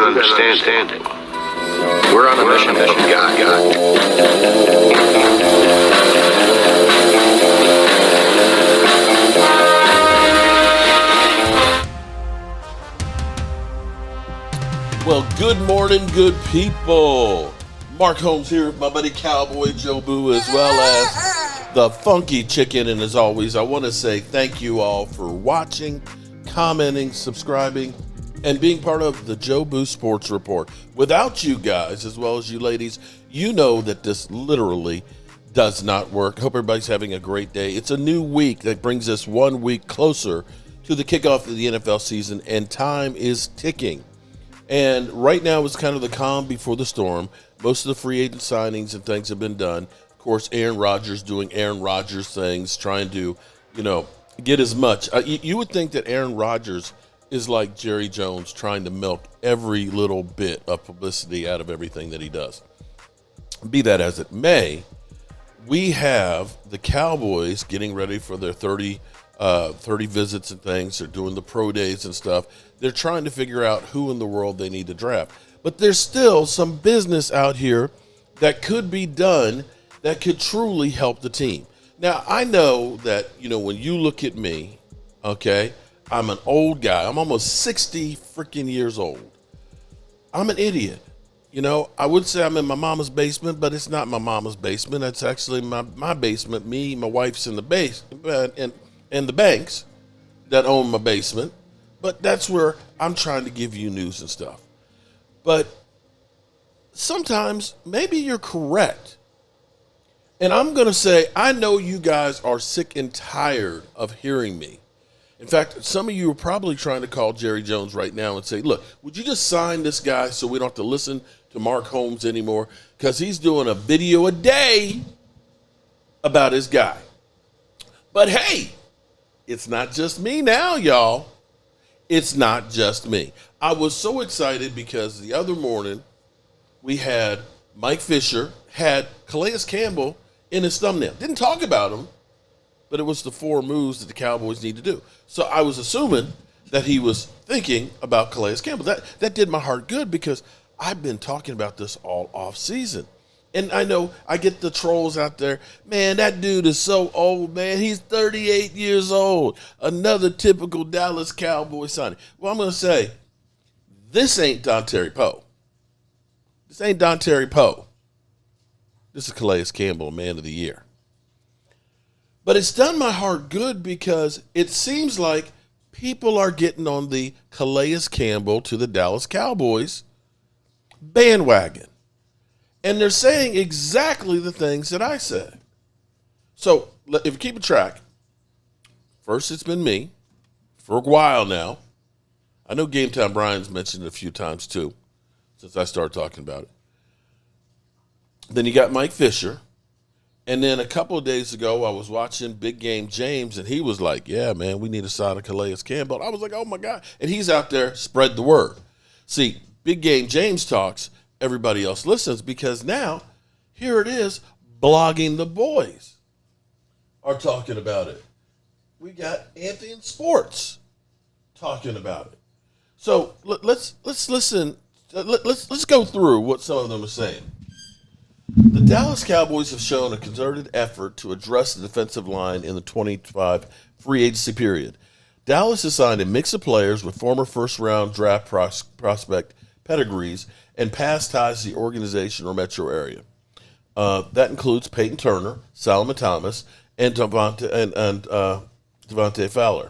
understand it. We're on a mission from God. Well, good morning, good people. Mark Holmes here with my buddy Cowboy Joe Boo, as well as the Funky Chicken. And as always, I want to say thank you all for watching, commenting, subscribing, and being part of the Joe Boo Sports Report. Without you guys, as well as you ladies, you know that this literally does not work. Hope everybody's having a great day. It's a new week that brings us 1 week closer to the kickoff of the NFL season, and time is ticking. And right now is kind of the calm before the storm. Most of the free agent signings and things have been done. Of course, Aaron Rodgers doing Aaron Rodgers things, trying to, get as much. You would think that Aaron Rodgers is like Jerry Jones, trying to milk every little bit of publicity out of everything that he does. Be that as it may, we have the Cowboys getting ready for their 30 visits and things. They're doing the pro days and stuff. They're trying to figure out who in the world they need to draft. But there's still some business out here that could be done that could truly help the team. Now, I know that, when you look at me, okay, I'm an old guy. I'm almost 60 freaking years old. I'm an idiot. I would say I'm in my mama's basement, but it's not my mama's basement. That's actually my basement. Me, my wife's in the basement, and the banks that own my basement. But that's where I'm trying to give you news and stuff. But sometimes maybe you're correct. And I'm going to say, I know you guys are sick and tired of hearing me. In fact, some of you are probably trying to call Jerry Jones right now and say, look, would you just sign this guy so we don't have to listen to Mark Holmes anymore? Because he's doing a video a day about his guy. But hey, it's not just me now, y'all. It's not just me. I was so excited because the other morning we had Mike Fisher had Calais Campbell in his thumbnail. Didn't talk about him, but it was the 4 moves that the Cowboys need to do. So I was assuming that he was thinking about Calais Campbell. That did my heart good because I've been talking about this all offseason. And I know I get the trolls out there. Man, that dude is so old, man. He's 38 years old. Another typical Dallas Cowboy signing. Well, I'm going to say, this ain't Dontari Poe. This ain't Dontari Poe. This is Calais Campbell, Man of the Year. But it's done my heart good because it seems like people are getting on the Calais Campbell to the Dallas Cowboys bandwagon. And they're saying exactly the things that I said. So if you keep a track, first it's been me for a while now. I know Game Time Brian's mentioned it a few times too, since I started talking about it. Then you got Mike Fisher. And then a couple of days ago, I was watching Big Game James, and he was like, yeah, man, we need to sign a Calais Campbell. I was like, oh, my God. And he's out there, spread the word. See, Big Game James talks, everybody else listens, because now, here it is, blogging the boys are talking about it. We got Anthony in Sports talking about it. So let's listen. Let's go through what some of them are saying. The Dallas Cowboys have shown a concerted effort to address the defensive line in the 25 free agency period. Dallas has signed a mix of players with former first-round draft prospect pedigrees and past ties to the organization or metro area. That includes Peyton Turner, Solomon Thomas, and Dante Fowler.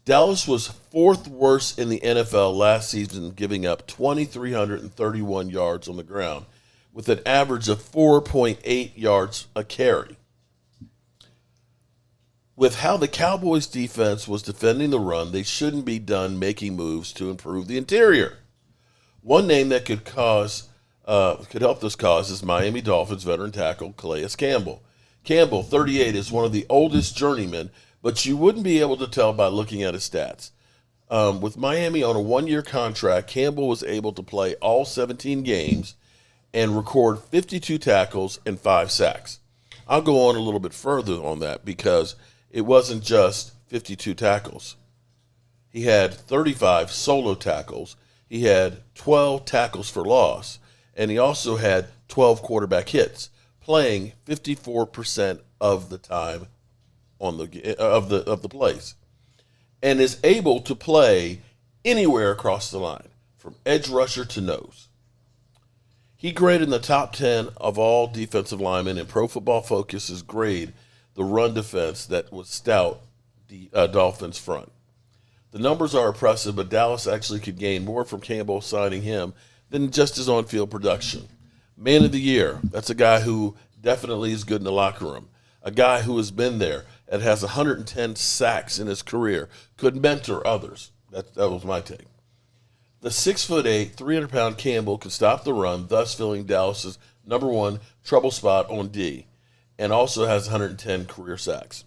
Dallas was 4th worst in the NFL last season, giving up 2,331 yards on the ground with an average of 4.8 yards a carry. With how the Cowboys defense was defending the run, they shouldn't be done making moves to improve the interior. One name that could help this cause is Miami Dolphins veteran tackle Calais Campbell. Campbell, 38, is one of the oldest journeymen, but you wouldn't be able to tell by looking at his stats. With Miami on a 1-year contract, Campbell was able to play all 17 games and record 52 tackles and 5 sacks. I'll go on a little bit further on that because it wasn't just 52 tackles. He had 35 solo tackles. He had 12 tackles for loss, and he also had 12 quarterback hits, playing 54% of the time on the plays, and is able to play anywhere across the line, from edge rusher to nose. He graded in the top 10 of all defensive linemen, and Pro Football Focus's grade the run defense that was stout the Dolphins front. The numbers are impressive, but Dallas actually could gain more from Campbell signing him than just his on-field production. Man of the year, that's a guy who definitely is good in the locker room. A guy who has been there and has 110 sacks in his career, could mentor others. That was my take. The 6'8", 300-pound Campbell could stop the run, thus filling Dallas's number one trouble spot on D, and also has 110 career sacks.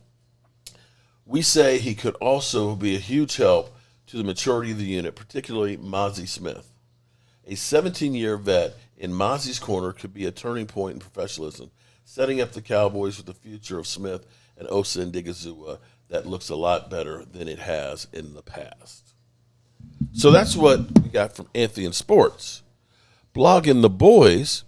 We say he could also be a huge help to the maturity of the unit, particularly Mozzie Smith. A 17-year vet in Mozzie's corner could be a turning point in professionalism, setting up the Cowboys with the future of Smith and Osa Ndigizua that looks a lot better than it has in the past. So that's what we got from Anthony in Sports. Blogging the Boys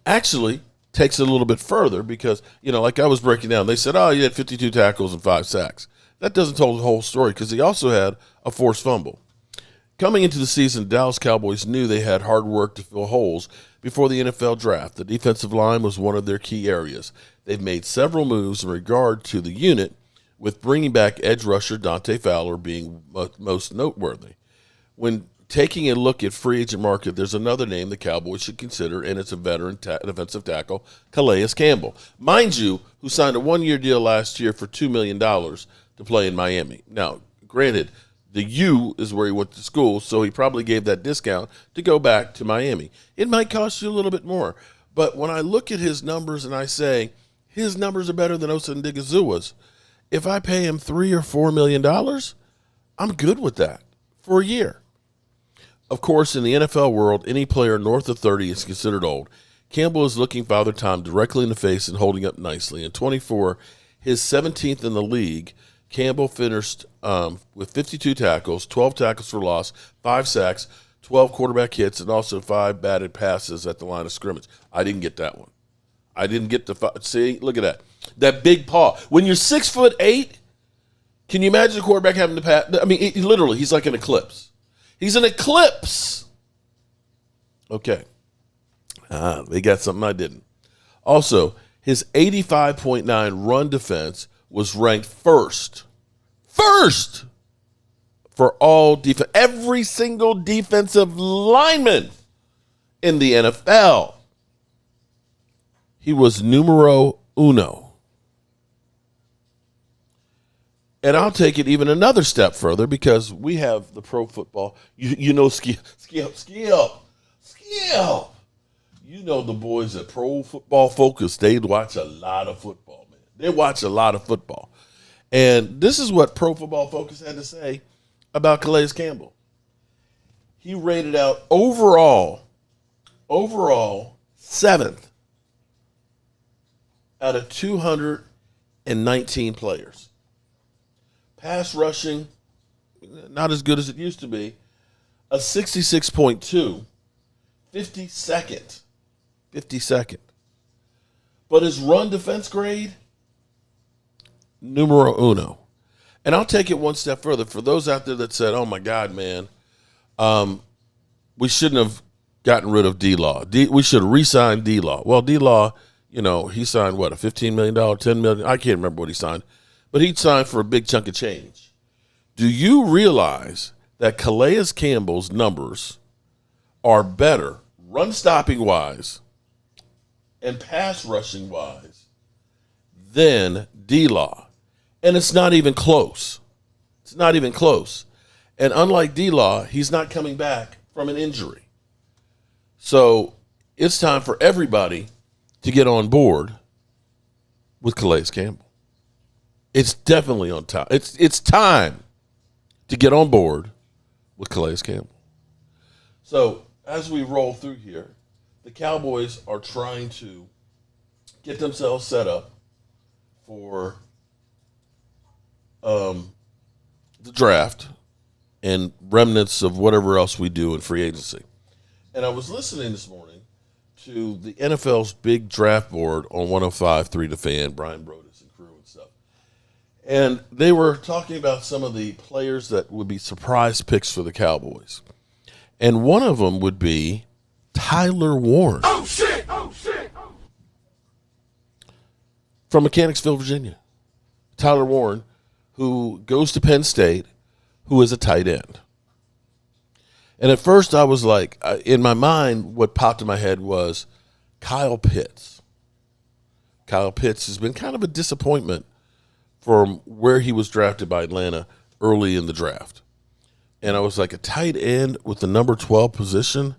actually takes it a little bit further because, like I was breaking down, they said, he had 52 tackles and 5 sacks. That doesn't tell the whole story because he also had a forced fumble. Coming into the season, the Dallas Cowboys knew they had hard work to fill holes before the NFL draft. The defensive line was one of their key areas. They've made several moves in regard to the unit, with bringing back edge rusher Dante Fowler being most noteworthy. When taking a look at free agent market, there's another name the Cowboys should consider, and it's a veteran defensive tackle, Calais Campbell. Mind you, who signed a one-year deal last year for $2 million to play in Miami. Now, granted, the U is where he went to school, so he probably gave that discount to go back to Miami. It might cost you a little bit more, but when I look at his numbers and I say his numbers are better than Osa Ndigizua's, if I pay him $3 or $4 million, I'm good with that for a year. Of course, in the NFL world, any player north of 30 is considered old. Campbell is looking Father Time directly in the face and holding up nicely. In 24, his 17th in the league, Campbell finished with 52 tackles, 12 tackles for loss, 5 sacks, 12 quarterback hits, and also 5 batted passes at the line of scrimmage. I didn't get that one. I didn't get the see, look at that. That big paw. When you're 6'8", can you imagine the quarterback having to pass? I mean, literally, he's like an eclipse. He's an eclipse. Okay. They got something I didn't. Also, his 85.9 run defense was ranked first for all defense, every single defensive lineman in the NFL. He was numero uno. And I'll take it even another step further because we have the pro football. Skill. You know the boys at Pro Football Focus, they watch a lot of football, man. They watch a lot of football. And this is what Pro Football Focus had to say about Calais Campbell. He rated out overall 7th out of 219 players. Pass rushing, not as good as it used to be. A 66.2, 52nd. But his run defense grade, numero uno. And I'll take it one step further. For those out there that said, oh, my God, man, we shouldn't have gotten rid of D-Law. We should have re-signed D-Law. Well, D-Law, he signed, what, a $15 million, $10 million? I can't remember what he signed. But he'd signed for a big chunk of change. Do you realize that Calais Campbell's numbers are better, run-stopping-wise and pass-rushing-wise, than D-Law? And it's not even close. And unlike D-Law, he's not coming back from an injury. So it's time for everybody to get on board with Calais Campbell. It's definitely on time. It's time to get on board with Calais Campbell. So as we roll through here, the Cowboys are trying to get themselves set up for the draft and remnants of whatever else we do in free agency. And I was listening this morning to the NFL's big draft board on 105.3 The Fan, Brian Brodus and crew and stuff. And they were talking about some of the players that would be surprise picks for the Cowboys. And one of them would be Tyler Warren. Oh, shit! Oh, shit! From Mechanicsville, Virginia. Tyler Warren, who goes to Penn State, who is a tight end. And at first I was like, in my mind, what popped in my head was Kyle Pitts. Kyle Pitts has been kind of a disappointment from where he was drafted by Atlanta early in the draft. And I was like, a tight end with the number 12 position,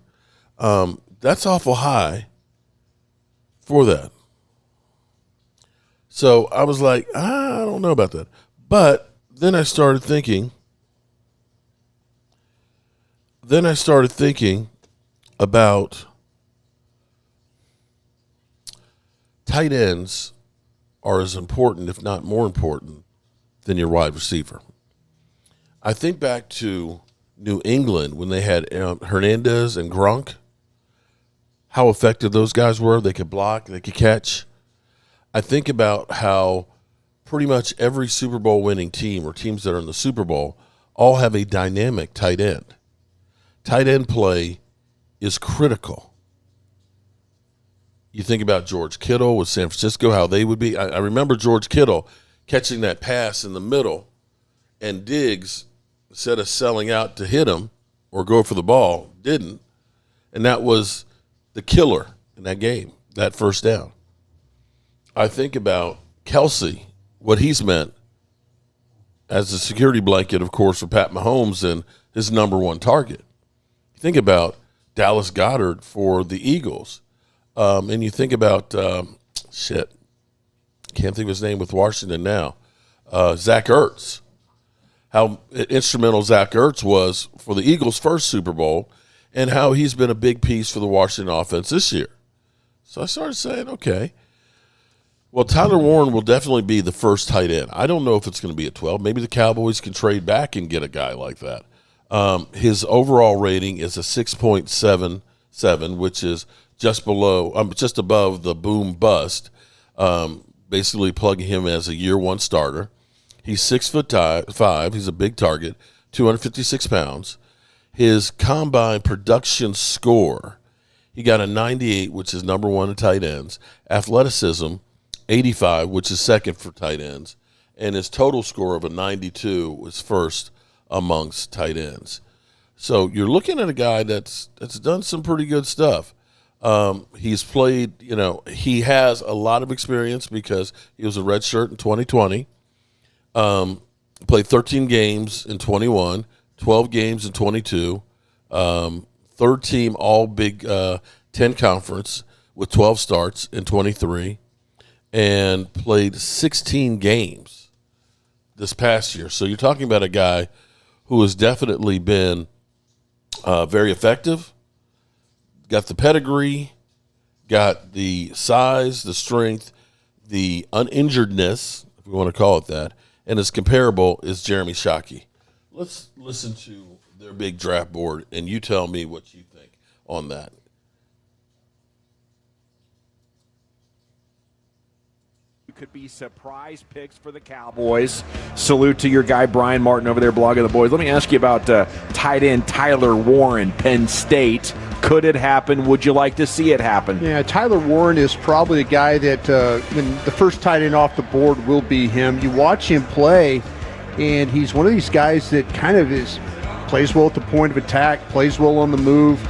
that's awful high for that. So I was like, I don't know about that. But then I started thinking about tight ends are as important, if not more important, than your wide receiver. I think back to New England when they had Hernandez and Gronk, how effective those guys were. They could block, they could catch. I think about how pretty much every Super Bowl winning team or teams that are in the Super Bowl all have a dynamic tight end. Tight end play is critical. You think about George Kittle with San Francisco, how they would be. I remember George Kittle catching that pass in the middle, and Diggs, instead of selling out to hit him or go for the ball, didn't. And that was the killer in that game, that first down. I think about Kelsey, what he's meant as a security blanket, of course, for Pat Mahomes and his number one target. Think about Dallas Goedert for the Eagles. And you think about, can't think of his name with Washington now, Zach Ertz. How instrumental Zach Ertz was for the Eagles' first Super Bowl and how he's been a big piece for the Washington offense this year. So I started saying, okay, well, Tyler Warren will definitely be the first tight end. I don't know if it's going to be at 12. Maybe the Cowboys can trade back and get a guy like that. His overall rating is a 6.77, which is just above the boom bust, basically plugging him as a year one starter. He's 6'5". He's a big target, 256 pounds. His combine production score, he got a 98, which is number one in tight ends. Athleticism, 85, which is second for tight ends. And his total score of a 92 was first amongst tight ends. So you're looking at a guy that's done some pretty good stuff. He's played, he has a lot of experience because he was a redshirt in 2020. Played 13 games in 21, 12 games in 22, third team all Big 10 conference with 12 starts in 23, and played 16 games this past year. So you're talking about a guy who has definitely been very effective, got the pedigree, got the size, the strength, the uninjuredness, if we want to call it that, and as comparable is Jeremy Shockey. Let's listen to their big draft board, and you tell me what you think on that. Could be surprise picks for the Cowboys. Salute to your guy Brian Martin over there, Blog of the Boys. Let me ask you about tight end Tyler Warren, Penn State. Could it happen? Would you like to see it happen? Yeah, Tyler Warren is probably a guy that the first tight end off the board will be him. You watch him play, and he's one of these guys that kind of plays well at the point of attack, plays well on the move.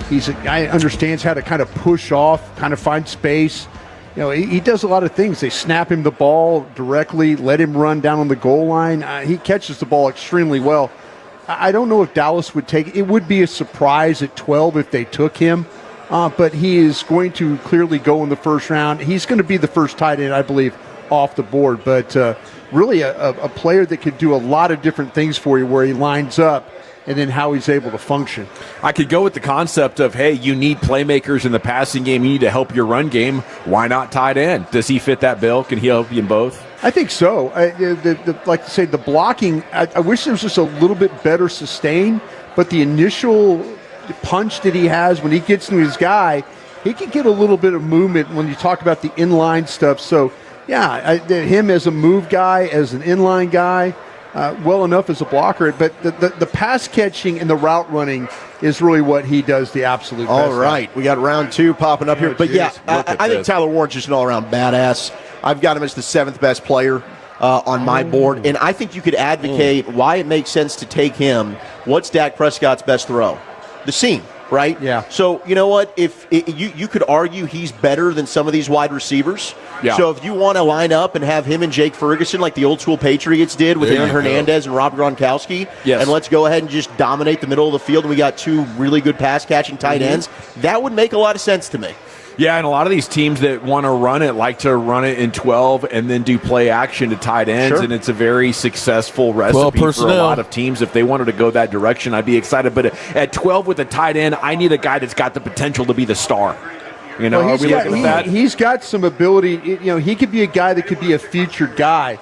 He's a guy that understands how to kind of push off, kind of find space. He does a lot of things. They snap him the ball directly, let him run down on the goal line. He catches the ball extremely well. I don't know if Dallas would take it. It would be a surprise at 12 if they took him, but he is going to clearly go in the first round. He's going to be the first tight end, I believe, off the board, but really a player that could do a lot of different things for you where he lines up and then how he's able to function. I could go with the concept of, hey, you need playmakers in the passing game. You need to help your run game. Why not tight end? Does he fit that bill? Can he help you in both? I think so. Like to say, the blocking, I wish there was just a little bit better sustain, but the initial punch that he has when he gets into his guy, he can get a little bit of movement when you talk about the inline stuff. So, yeah, him as a move guy, as an inline guy, well enough as a blocker. But the pass catching and the route running is really what he does the absolute best. All right, we got round 2 popping up here. But, yeah, I think Tyler Warren's just an all-around badass. I've got him as the 7th best player on my board. And I think you could advocate why it makes sense to take him. What's Dak Prescott's best throw? The seam, right? Yeah. So, you know what? If you could argue he's better than some of these wide receivers. Yeah. So if you want to line up and have him and Jake Ferguson like the old school Patriots did with Aaron Hernandez and Rob Gronkowski, and let's go ahead and just dominate the middle of the field, and we got 2 really good pass-catching tight ends, that would make a lot of sense to me. Yeah, and a lot of these teams that want to run it like to run it in 12 and then do play action to tight ends, and it's a very successful recipe for a lot of teams. If they wanted to go that direction, I'd be excited. But at 12 with a tight end, I need a guy that's got the potential to be the star. You know, are we looking at that? He's got some ability. You know, he could be a guy that could be a featured guy.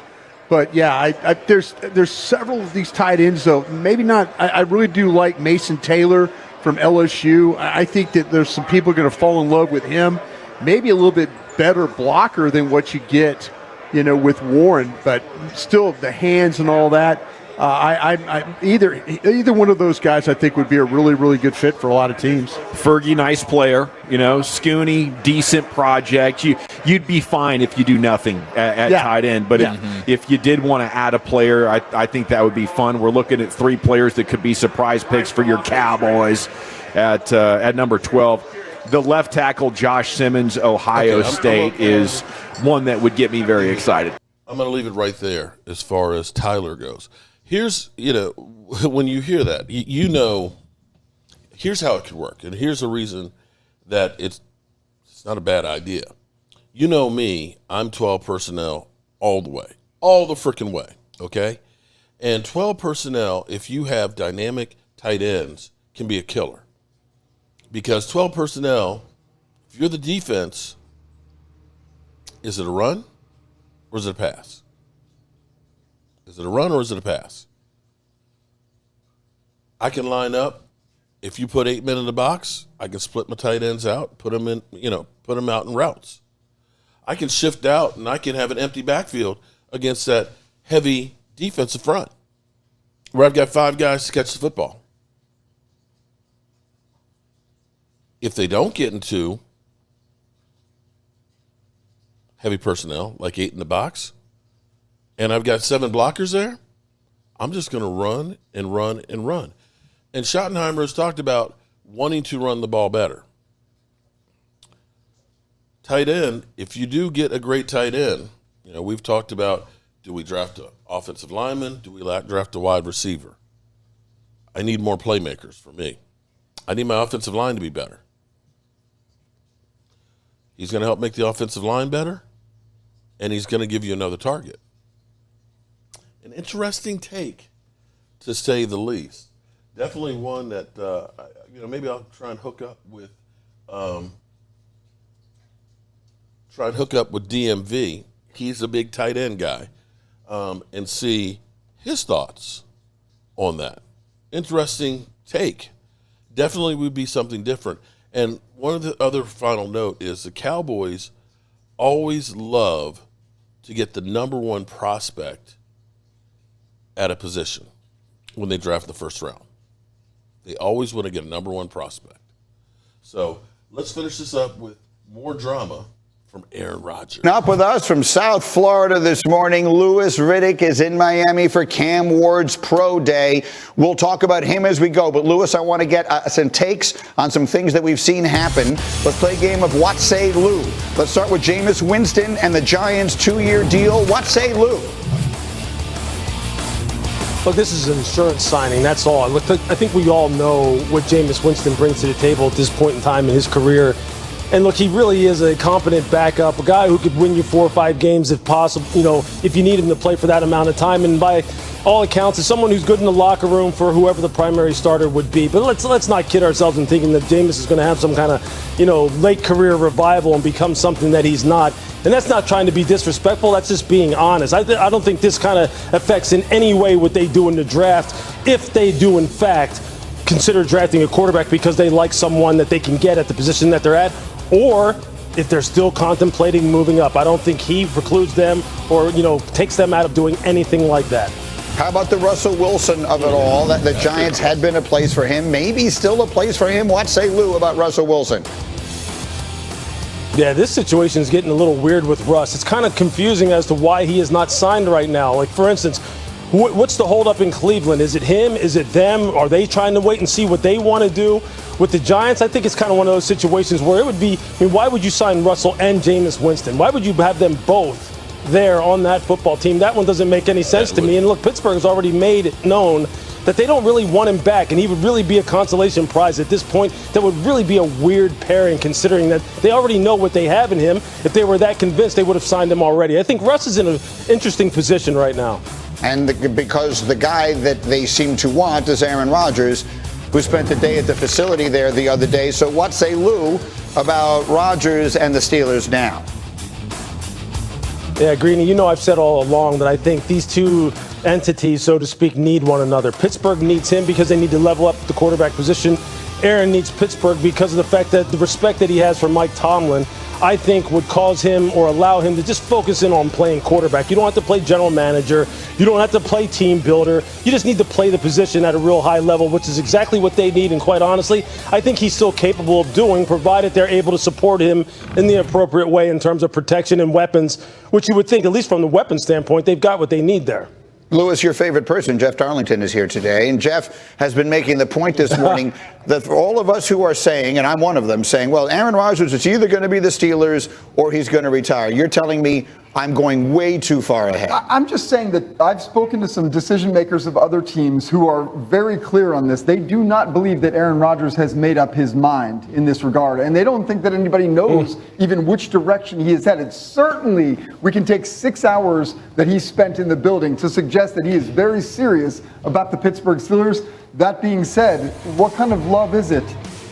But, yeah, there's several of these tight ends, though. Maybe not. I really do like Mason Taylor from LSU. I think that there's some people going to fall in love with him. Maybe a little bit better blocker than what you get, you know, with Warren. But still, the hands and all that. Either one of those guys I think would be a really, really good fit for a lot of teams. Fergie, nice player. You know, Scooney, decent project. You'd be fine if you do nothing at tight end. But if you did want to add a player, I think that would be fun. We're looking at 3 players that could be surprise picks for your Cowboys at number 12. The left tackle, Josh Simmons, Ohio State, is one that would get me very excited. I'm going to leave it right there as far as Tyler goes. Here's, you know, when you hear that, you know, here's how it could work. And here's the reason that it's not a bad idea. You know me, I'm 12 personnel all the way, all the freaking way, okay? And 12 personnel, if you have dynamic tight ends, can be a killer. Because 12 personnel, if you're the defense, is it a run or is it a pass? Is it a run or is it a pass? I can line up. If you put 8 men in the box, I can split my tight ends out, put them out in routes. I can shift out and I can have an empty backfield against that heavy defensive front where I've got 5 guys to catch the football. If they don't get into heavy personnel, like 8 in the box, and I've got 7 blockers there, I'm just going to run and run and run. And Schottenheimer has talked about wanting to run the ball better. Tight end, if you do get a great tight end, you know, we've talked about, do we draft an offensive lineman? Do we draft a wide receiver? I need more playmakers for me. I need my offensive line to be better. He's going to help make the offensive line better, and he's going to give you another target. An interesting take, to say the least. Definitely one that, maybe I'll try and hook up with DMV. He's a big tight end guy, and see his thoughts on that. Interesting take. Definitely would be something different. And one of the other final note is the Cowboys always love to get the number 1 prospect at a position when they draft the first round. They always want to get a number 1 prospect. So let's finish this up with more drama from Aaron Rodgers. Up with us from South Florida this morning, Louis Riddick is in Miami for Cam Ward's Pro Day. We'll talk about him as we go. But, Louis, I want to get some takes on some things that we've seen happen. Let's play a game of What Say Lou. Let's start with Jameis Winston and the Giants' 2-year deal. What say Lou? Look, this is an insurance signing, that's all. Look, I think we all know what Jameis Winston brings to the table at this point in time in his career. And look, he really is a competent backup, a guy who could win you 4 or 5 games if possible, you know, if you need him to play for that amount of time. And by all accounts, is someone who's good in the locker room for whoever the primary starter would be. But let's not kid ourselves in thinking that Jameis is going to have some kind of, late career revival and become something that he's not. And that's not trying to be disrespectful. That's just being honest. I don't think this kind of affects in any way what they do in the draft, if they do, in fact, consider drafting a quarterback because they like someone that they can get at the position that they're at, or if they're still contemplating moving up. I don't think he precludes them or, takes them out of doing anything like that. How about the Russell Wilson of it all? That the Giants had been a place for him, maybe still a place for him. What say Lou about Russell Wilson? Yeah, this situation is getting a little weird with Russ. It's kind of confusing as to why he is not signed right now. Like, for instance, what's the holdup in Cleveland? Is it him? Is it them? Are they trying to wait and see what they want to do? With the Giants, I think it's kind of one of those situations where it would be, why would you sign Russell and Jameis Winston? Why would you have them both there on that football team? That one doesn't make any sense to me. And look, Pittsburgh has already made it known that they don't really want him back, and he would really be a consolation prize at this point. That would really be a weird pairing, considering that they already know what they have in him. If they were that convinced, they would have signed him already. I think Russ is in an interesting position right now. And because the guy that they seem to want is Aaron Rodgers, who spent the day at the facility there the other day. So what say Lou about Rodgers and the Steelers now? Yeah, Greeny, I've said all along that I think these two entities, so to speak, need one another. Pittsburgh needs him because they need to level up the quarterback position. Aaron needs Pittsburgh because of the fact that the respect that he has for Mike Tomlin, I think, would cause him or allow him to just focus in on playing quarterback. You don't have to play general manager. You don't have to play team builder. You just need to play the position at a real high level, which is exactly what they need. And quite honestly, I think he's still capable of doing, provided they're able to support him in the appropriate way in terms of protection and weapons, which you would think, at least from the weapon standpoint, they've got what they need there. Lewis, your favorite person, Jeff Darlington, is here today. And Jeff has been making the point this morning that for all of us who are saying, and I'm one of them, saying, well, Aaron Rodgers is either going to be the Steelers or he's going to retire. You're telling me I'm going way too far ahead. I'm just saying that I've spoken to some decision makers of other teams who are very clear on this. They do not believe that Aaron Rodgers has made up his mind in this regard. And they don't think that anybody knows even which direction he is headed. Certainly, we can take 6 hours that he spent in the building to suggest that he is very serious about the Pittsburgh Steelers. That being said, what kind of love is it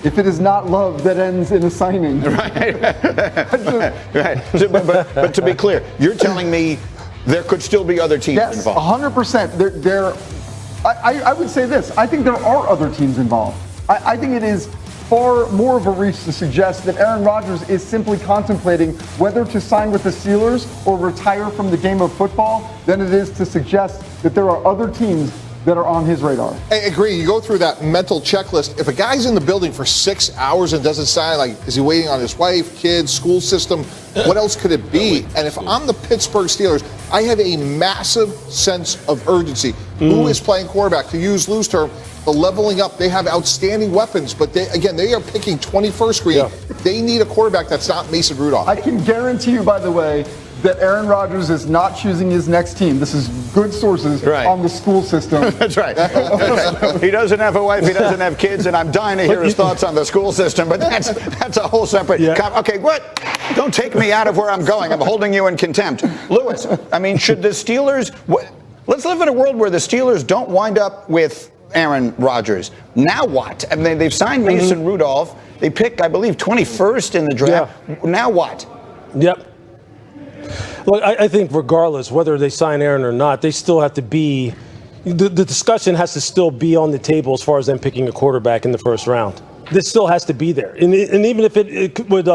if it is not love that ends in a signing? Right. Right. So, but to be clear, you're telling me there could still be other teams involved? Yes, 100%. I would say this. I think there are other teams involved. I think it is far more of a reach to suggest that Aaron Rodgers is simply contemplating whether to sign with the Steelers or retire from the game of football than it is to suggest that there are other teams that are on his radar. I agree. You go through that mental checklist. If a guy's in the building for 6 hours and doesn't sign, like, is he waiting on his wife, kids, school system? What else could it be? And if I'm the Pittsburgh Steelers, I have a massive sense of urgency. Who is playing quarterback? To use Lou's term, the leveling up. They have outstanding weapons, but they are picking 21st screen. Yeah. They need a quarterback that's not Mason Rudolph. I can guarantee you, by the way, that Aaron Rodgers is not choosing his next team. This is good sources on the school system. That's right. He doesn't have a wife, he doesn't have kids, and I'm dying to hear his thoughts on the school system, but that's a whole separate... Okay, what? Don't take me out of where I'm going. I'm holding you in contempt. Lewis, I mean, should the Steelers... Let's live in a world where the Steelers don't wind up with Aaron Rodgers. Now what? I mean, they've signed Mason Rudolph. They picked, I believe, 21st in the draft. Yeah. Now what? Yep. Look, I think regardless whether they sign Aaron or not, they still have to be the discussion has to still be on the table as far as them picking a quarterback in the first round. This still has to be there. And even if it would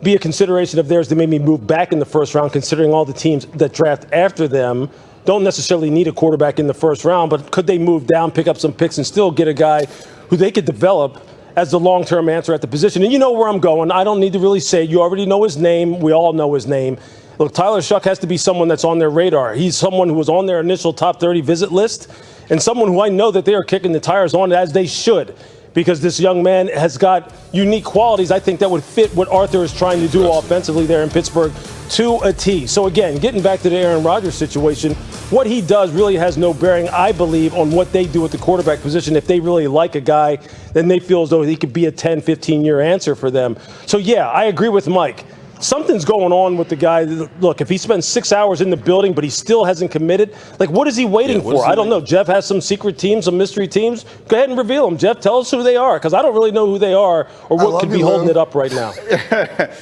be a consideration of theirs to maybe move back in the first round, considering all the teams that draft after them don't necessarily need a quarterback in the first round, but could they move down, pick up some picks, and still get a guy who they could develop as the long-term answer at the position? And you know where I'm going. I don't need to really say it. You already know his name. We all know his name. Look, Tyler Shuck has to be someone that's on their radar. He's someone who was on their initial top 30 visit list and someone who I know that they are kicking the tires on, as they should, because this young man has got unique qualities, I think, that would fit what Arthur is trying to do offensively there in Pittsburgh to a T. So, again, getting back to the Aaron Rodgers situation, what he does really has no bearing, I believe, on what they do at the quarterback position. If they really like a guy, then they feel as though he could be a 10, 15-year answer for them. So, yeah, I agree with Mike. something's going on with the guy. Look, if he spends 6 hours in the building, but he still hasn't committed, like, what is he waiting for? I don't know. Jeff has some secret teams, some mystery teams. Go ahead and reveal them. Jeff, tell us who they are, because I don't really know who they are or what could be holding it up right now.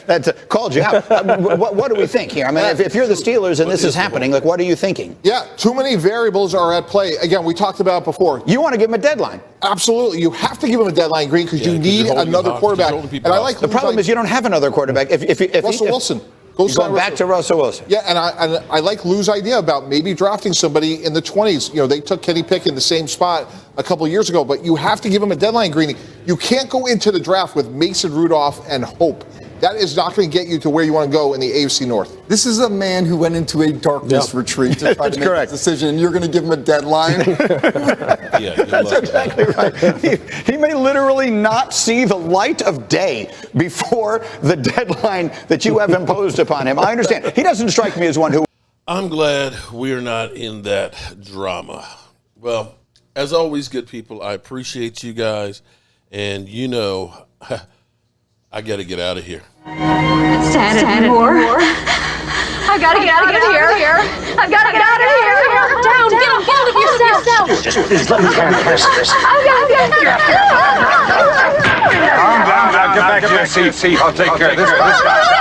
That's called you out. What do we think here? I mean, if you're the Steelers and this is happening, like, what are you thinking? Yeah, too many variables are at play. Again, we talked about it before. You want to give him a deadline. Absolutely. You have to give him a deadline, Green, because you need another quarterback. And I like the problem is you don't have another quarterback. If Russell Wilson. Going back to Russell Wilson. Yeah, and I like Lou's idea about maybe drafting somebody in the 20s. You know, they took Kenny Pickett in the same spot a couple of years ago, but you have to give him a deadline, Greeny. You can't go into the draft with Mason Rudolph and hope. That is not going to get you to where you want to go in the AFC North. This is a man who went into a darkness retreat to try to make a decision, and you're going to give him a deadline? That's exactly right. He may literally not see the light of day before the deadline that you have imposed upon him. I understand. He doesn't strike me as one who... I'm glad we're not in that drama. Well, as always, good people, I appreciate you guys. And you know... I got to get out of here. Saturday more. I got to get out of here. I got to get out of here. Down, get a hold of yourself. Just please let me finish this. I got to get out of here. Calm down now. Get back to your seat. I'll take care of this.